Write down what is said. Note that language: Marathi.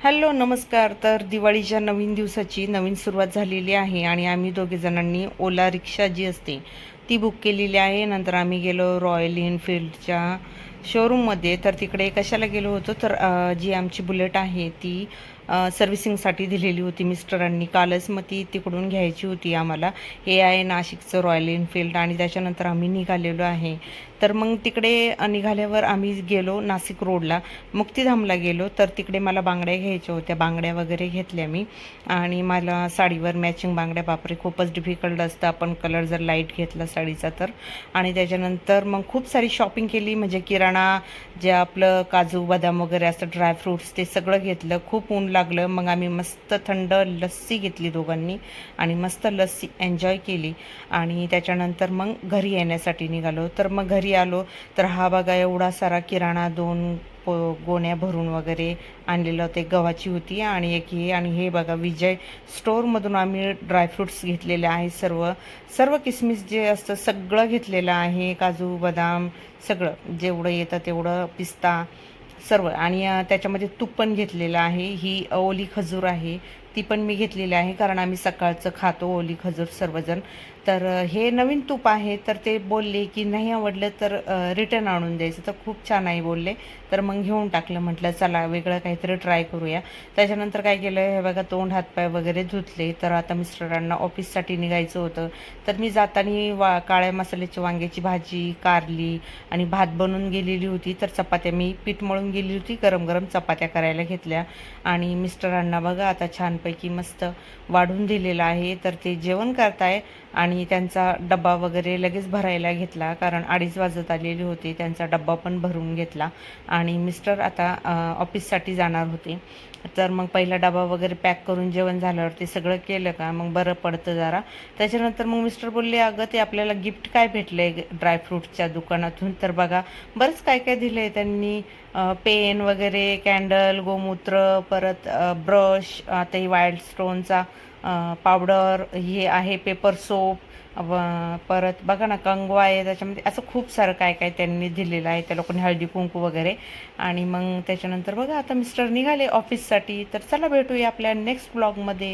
हॅलो नमस्कार. तर दिवाळीच्या नवीन दिवसाची नवीन सुरुवात झालेली आहे आणि आम्ही दोघे जणांनी ओला रिक्षा जी असते ती बुक केलेली आहे. नंतर आम्ही गेलो रॉयल एनफिल्डच्या शोरूममध्ये. तर तिकडे कशाला गेलो होतो तर जी आमची बुलेट आहे ती सर्व्हिसिंगसाठी दिलेली होती मिस्टरांनी कालच. मग ती तिकडून घ्यायची होती आम्हाला. हे आहे नाशिकचं रॉयल एनफिल्ड आणि त्याच्यानंतर आम्ही निघालेलो आहे. तर मग तिकडे निघाल्यावर आम्ही गेलो नाशिक रोडला, मुक्तिधामला गेलो. तर तिकडे मला बांगड्या घ्यायच्या होत्या, बांगड्या वगैरे घेतल्या मी. आणि मला साडीवर मॅचिंग बांगड्या, बापरे खूपच डिफिकल्ट असतं आपण कलर जर लाईट घेतला साडीचा तर. आणि त्याच्यानंतर मग खूप सारी शॉपिंग केली, म्हणजे किराणा जे आपलं काजू बदाम वगैरे असतं, ड्रायफ्रूट्स, ते सगळं घेतलं. खूप ऊन लागलं. मग आम्ही मस्त थंड लस्सी घेतली दोघांनी आणि मस्त लस्सी एन्जॉय केली. आणि त्याच्यानंतर मग घरी येण्यासाठी निघालो. तर मग घरी आलो तर हा बघा एवढा सारा किराणा, दोन गोण्या भरून वगैरे आणलेलं होते. गव्हाची होती आणि एक ही. आणि हे बघा विजय स्टोअरमधून आम्ही ड्रायफ्रूट्स घेतलेले आहे. सर्व सर्व किसमिस जे असतं सगळं घेतलेलं आहे, काजू बदाम सगळं जेवढं येतं तेवढं, पिस्ता सर्व. आणि त्याच्यामध्ये तूप पण घेतलेलं आहे. ही ओली खजूर आहे ती पण मी घेतलेली आहे, कारण आम्ही सकाळचं खातो ओली खजूर सर्वजण. तर हे नवीन तूप आहे. तर ते बोलले की नाही आवडलं तर रिटर्न आणून द्यायचं. तर खूप छान आहे बोलले. तर मग घेऊन टाकलं. म्हटलं चला वेगळं काहीतरी ट्राय करूया. त्याच्यानंतर काय केलं, हे बघा तोंड हातपाय वगैरे धुतले. तर आता मिस्टरांना ऑफिससाठी निघायचं होतं. तर मी जाताना काळ्या मसाल्याची वांग्याची भाजी, कारली आणि भात बनवून गेलेली होती. तर चपात्या मी पीठ मळून गेली होती, गरम गरम चपात्या करायला घेतल्या. आणि मिस्टरांना बघा आता छानपैकी मस्त वाढून दिलेलं आहे. तर ते जेवण करताय आणि त्यांचा डब्बा वगैरे लगेच भरायला घेतला, कारण 2:30 वाजत आलेले होते. त्यांचा डब्बा पण भरून घेतला आणि मिस्टर आता ऑफिससाठी जाणार होते. तर मग पहिला डबा वगैरे पॅक करून जेवण झाल्यावर ते सगळं केलं का मग बरं पडतं जरा. त्याच्यानंतर मग मिस्टर बोलले अगं ते आपल्याला गिफ्ट काय भेटलं आहे ड्रायफ्रूटच्या दुकानातून. तर बघा बरंच काय काय दिलं आहे त्यांनी. पेन वगैरे, कॅन्डल, गोमूत्र, परत ब्रश, आता ही वाईल्ड स्टोनचा पावडर, हे आहे पेपर सोप, परत बघा ना कंगवा आहे त्याच्यामध्ये. असं खूप सारं काय काय त्यांनी दिलेलं आहे त्या लोकांनी, हळदी कुंकू वगैरे. आणि मग त्याच्यानंतर बघा आता मिस्टर निघाले ऑफिससाठी. तर चला भेटूया आपल्या नेक्स्ट ब्लॉगमध्ये.